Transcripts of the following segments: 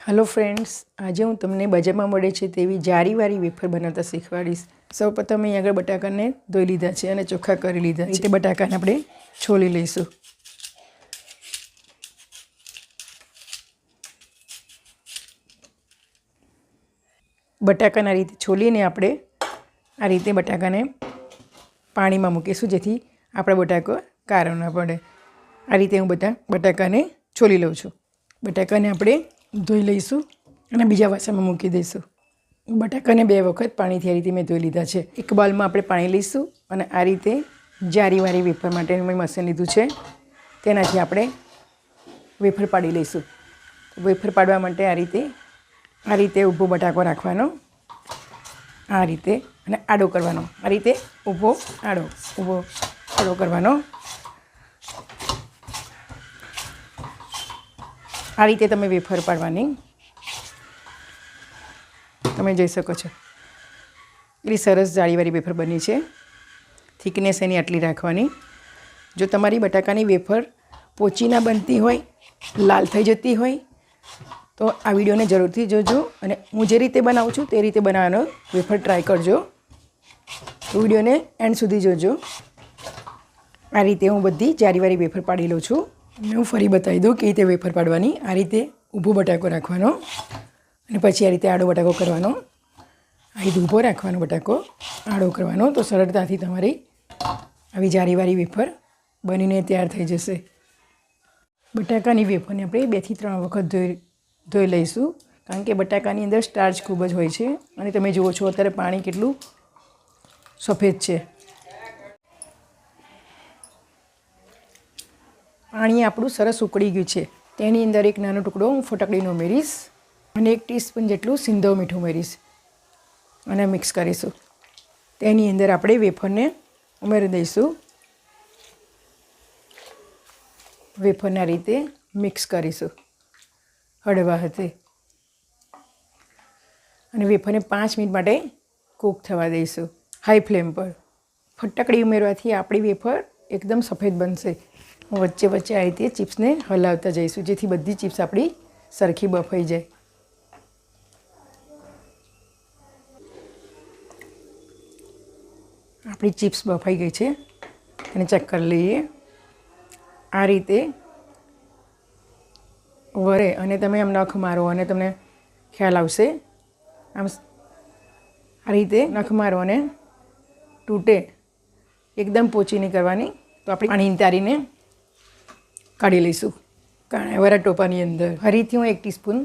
Hello friends, आज हूँ तमने बजारमा मळे छे तेवी जारीवारी वेफर बनावता शीखवाड़ीश। सौ प्रथम अहीं आगळ बटाकाने धोई लीधा छे अने चोख्खा करी लीधा छे। ते बटाकाने आपणे छोली लईशुं। बटाकाने आ रीते छोलीने आपणे आ रीते बटाकाने पाणीमां मूकीशुं जेथी आपणो बटाको कारो न पड़े। आ रीते हूँ बधा बटाकाने छोली लઉં છું। बटाकाने आपणे धोई लईशुं અને બીજા વાસણમાં મૂકી દઈશું। બટાકાને 2 વખત પાણીથી આ રીતે મેં ધોઈ લીધા છે। એક બાઉલમાં આપણે પાણી લઈશું અને આ રીતે જારીવાળી વેફર માટેનું મેં મશીન લીધું છે, તેનાથી આપણે વેફર પાડી લઈશું। વેફર પાડવા માટે આ રીતે ઊભો બટાકો રાખવાનો, આ રીતે અને આડો કરવાનો, આ રીતે ઊભો આડો કરવાનો। आ रीते तमे वेफर पाड़वानी तमे जोई शको छो। एटली सरस जाळीवाળી वेफर बनी छे। थिकनेस एनी आटली राखवानी। जो तमारी बटाकानी वेफर पोची ना बनती होय, लाल थई जती होय तो आ विडियोने जरूरथी जोजो अने हूँ जे रीते बनावुं छुं ते रीते बनाववानो वेफर ट्राय करजो। तो विडियोने एंड सुधी जोजो। आ रीते हूँ बधी जारीवाળી वेफर पाड़ी लઉં છું। मैं फरी बताई दूँ कि वेफर पाड़वानी। आ रीते ऊभो बटाको राखवानो अने पछी आ रीते आडो बटाको करवानो। आ रीते ऊभो राखवानो बटाको, आडो करवानो तो सरळताथी तमारी आवी जारीवाળી वेफर बनीने तैयार थई जशे। बटाकानी वेफरने आपणे 2 થી 3 वखत धोई लईशुं, कारण के बटाकानी अंदर स्टार्च खूब ज होय छे अने तमे जुओ छो अत्यारे पाणी केटलुं सफेद छे। पाणी आपणुं सरस उकળી गयुं छे। तेनी अंदर एक नानो टुकड़ो हूँ फटकડીનો उमेरीश अने 1 टीस्पून जेटલું सिंधव मीठું उमेरीश अने मिक्स करीशुं। तेनी अंदर आपणे वेफरने उमेरी दईशुं। वेफरने आ रीते मिक्स करीशुं हळवा हाथे अने वेफरने 5 मिनिट माटे कूक थवा दईशुं हाई फ्लेम पर। फटकડી उमेरवाथी आपणी वेफर एकदम सफेद बनशे। वच्चे वच्चे आ रीते चिप्सने हलावता जईशुं जेथी बधी चिप्स आपणी सरखी बफाई जाए। आपणी चिप्स बफाई गई छे, एने चेक कर लईए। आ रीते वरे अने तमे आम नख मारो अने तमने ख्याल आवशे। आम आ रीते नख मारो अने तूटे, एकदम पोची नहीं करवानी। तो आपणी पाणी नितारीने काढ़ी लईशुं काણાવાળા ટોપાની अंदर। फरीथी हूँ 1 टीस्पून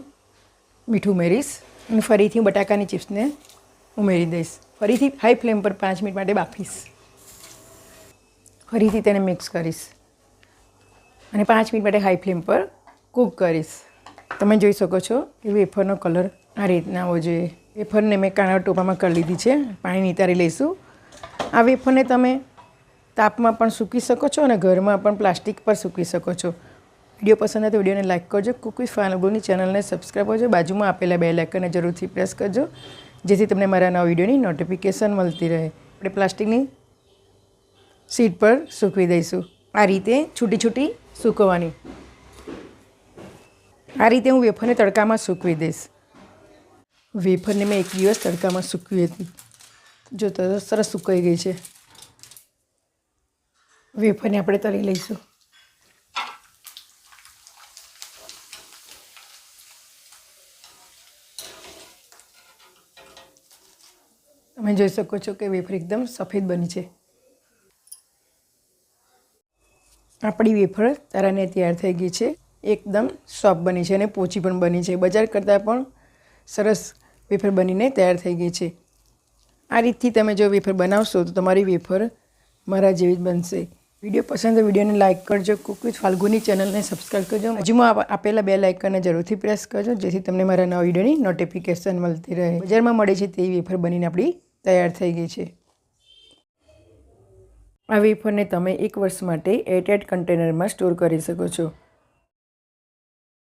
मीठું उमेरीश अने फरीथी बटाकानी चिप्सने उमेरी दईश। फरीथी हाई फ्लेम पर 5 मिनिट माटे बाफीश। फरीथी तेने मिक्स करीश अने 5 मिनिट माटे हाई फ्लेम पर कूक करीश। तमे जोई शको छो कि वेफरनो कलर आ रीतना आवવો જોઈએ। वेफरने मैं કાણા ટોપામાં કરી લીધી છે। પાણી નિતારી લઈશું। आ वेफरने तमे तापमां पण सूकी शको छो अने घरमां पण प्लास्टिक पर सूकी शको छो। विडियो पसंद आए तो विडियोने लाइक करजो। कुक विथ फानुगुनी चेनलने सब्सक्राइब करजो। बाजुमां आपेला बेल आइकनने जरूरथी प्रेस करजो जेथी तमने मारा नवा विडियोनी नोटिफिकेशन मळती रहे। आपणे प्लास्टिकनी शीट पर सूकवी दईशुं। आ रीते छूटी छूटी सूकववानी। आ रीते हूँ वेफरने तड़कामां सूकवी दईश। वेफरने मैं 1 दिवस तड़कामां सूकवी हती, जो तो सरस सूकाई गई छे। वेफरने आपणे तળી લઈશું। તમે જોઈ શકો છો કે વેફર એકદમ સફેદ બની છે। આપણી વેફર તળાને તૈયાર થઈ ગઈ છે। એકદમ સોફ્ટ બની છે અને પોચી પણ બની છે। બજાર કરતાં પણ સરસ વેફર બનીને તૈયાર થઈ ગઈ છે। આ રીતથી તમે જો વેફર બનાવશો તો તમારી વેફર મારા જેવી જ બનશે। विडियो पसंद है विडियो ने लाइक करजो। कुक विथ फाल्गुनी चैनल ने सब्सक्राइब करजो। बाजुमां आपेला बेल आइकन ने जरूरथी प्रेस करजो जेथी तमने मारा नवा विडियोनी नोटिफिकेशन मळती रहे। बजारमां मळे छे तेवी वेफर बनीने आपणी तैयार थई गई छे। आ वेफरने तमे 1 वर्ष माटे एरटाइट कंटेनरमां स्टोर करी शको छो।